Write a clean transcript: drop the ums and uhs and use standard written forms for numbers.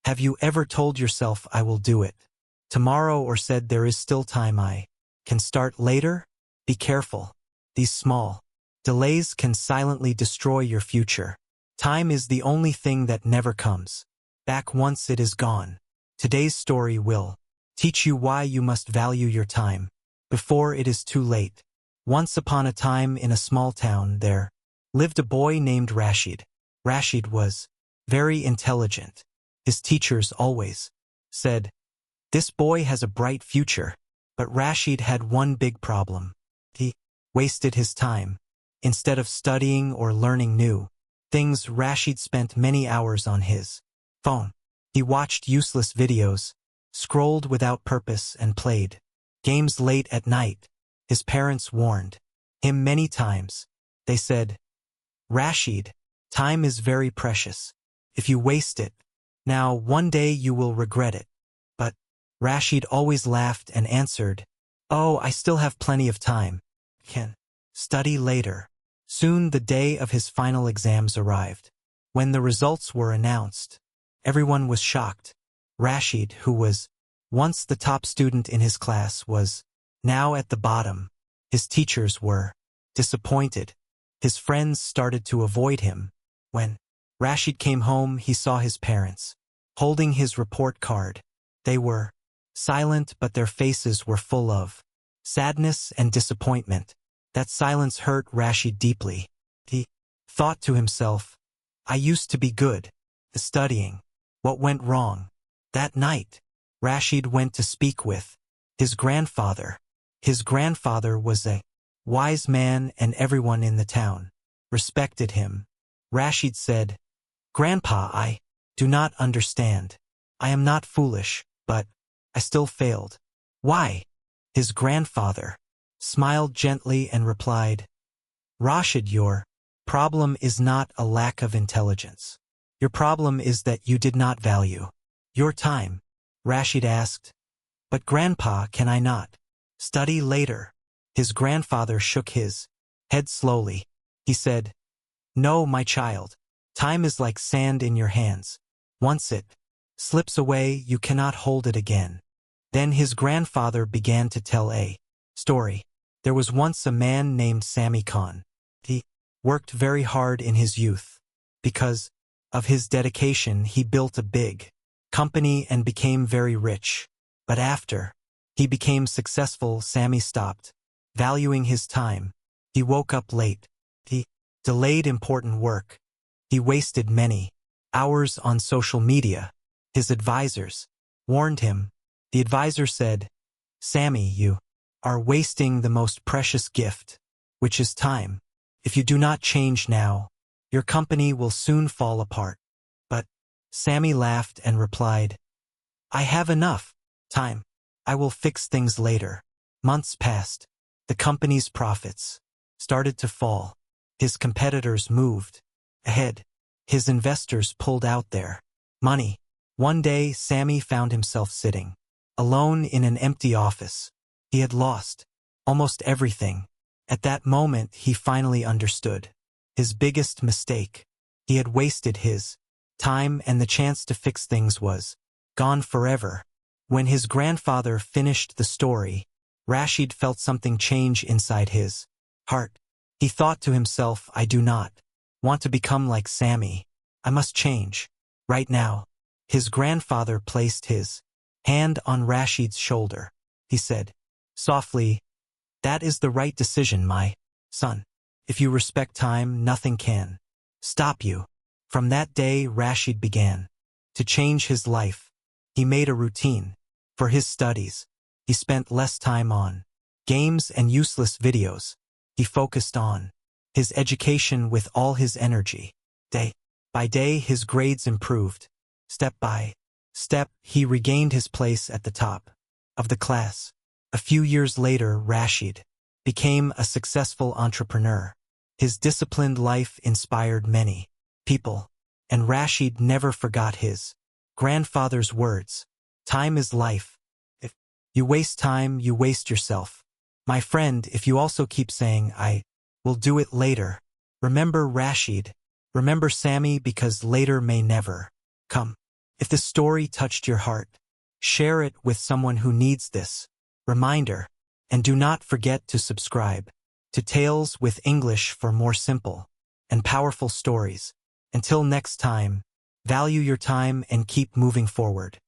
Have you ever told yourself I will do it tomorrow, or said there is still time, I can start later? Be careful. These small delays can silently destroy your future. Time is the only thing that never comes back once it is gone. Today's story will teach you why you must value your time before it is too late. Once upon a time, in a small town, there lived a boy named Rasheed. Rasheed was very intelligent. His teachers always said, "This boy has a bright future." But Rasheed had one big problem. He wasted his time. Instead of studying or learning new things, Rasheed spent many hours on his phone. He watched useless videos, scrolled without purpose, and played games late at night. His parents warned him many times. They said, "Rasheed, time is very precious. If you waste it now, one day you will regret it." But Rasheed always laughed and answered, "Oh, I still have plenty of time. Can study later." Soon the day of his final exams arrived. When the results were announced, everyone was shocked. Rasheed, who was once the top student in his class, was now at the bottom. His teachers were disappointed. His friends started to avoid him. When Rasheed came home, he saw his parents holding his report card. They were silent, but their faces were full of sadness and disappointment. That silence hurt Rasheed deeply. He thought to himself, "I used to be good at studying. What went wrong?" That night, Rasheed went to speak with his grandfather. His grandfather was a wise man, and everyone in the town respected him. Rasheed said, "Grandpa, I do not understand. I am not foolish, but I still failed." "Why?" His grandfather smiled gently and replied, "Rasheed, your problem is not a lack of intelligence. Your problem is that you did not value your time." Rasheed asked, "But Grandpa, can I not study later?" His grandfather shook his head slowly. He said, "No, my child. Time is like sand in your hands. Once it slips away, you cannot hold it again." Then his grandfather began to tell a story. There was once a man named Sammy Khan. He worked very hard in his youth. Because of his dedication, he built a big company and became very rich. But after he became successful, Sammy stopped valuing his time. He woke up late. He delayed important work. He wasted many hours on social media. His advisors warned him. The advisor said, "Sammy, you are wasting the most precious gift, which is time. If you do not change now, your company will soon fall apart." But Sammy laughed and replied, "I have enough time. I will fix things later." Months passed. The company's profits started to fall. His competitors moved ahead. His investors pulled out their money. One day, Sammy found himself sitting alone in an empty office. He had lost almost everything. At that moment, he finally understood his biggest mistake. He had wasted his time, and the chance to fix things was gone forever. When his grandfather finished the story, Rasheed felt something change inside his heart. He thought to himself, "I do not want to become like Sammy. I must change right now." His grandfather placed his hand on Rasheed's shoulder. He said softly, "That is the right decision, my son. If you respect time, nothing can stop you." From that day, Rasheed began to change his life. He made a routine for his studies. He spent less time on games and useless videos. He focused on his education with all his energy. Day by day, his grades improved. Step by step, he regained his place at the top of the class. A few years later, Rasheed became a successful entrepreneur. His disciplined life inspired many people, and Rasheed never forgot his grandfather's words, "Time is life. If you waste time, you waste yourself." My friend, if you also keep saying, "I will do it later," remember Rasheed, remember Sammy, because later may never come. If the story touched your heart, share it with someone who needs this reminder, and do not forget to subscribe to Tales with English for more simple and powerful stories. Until next time, value your time and keep moving forward.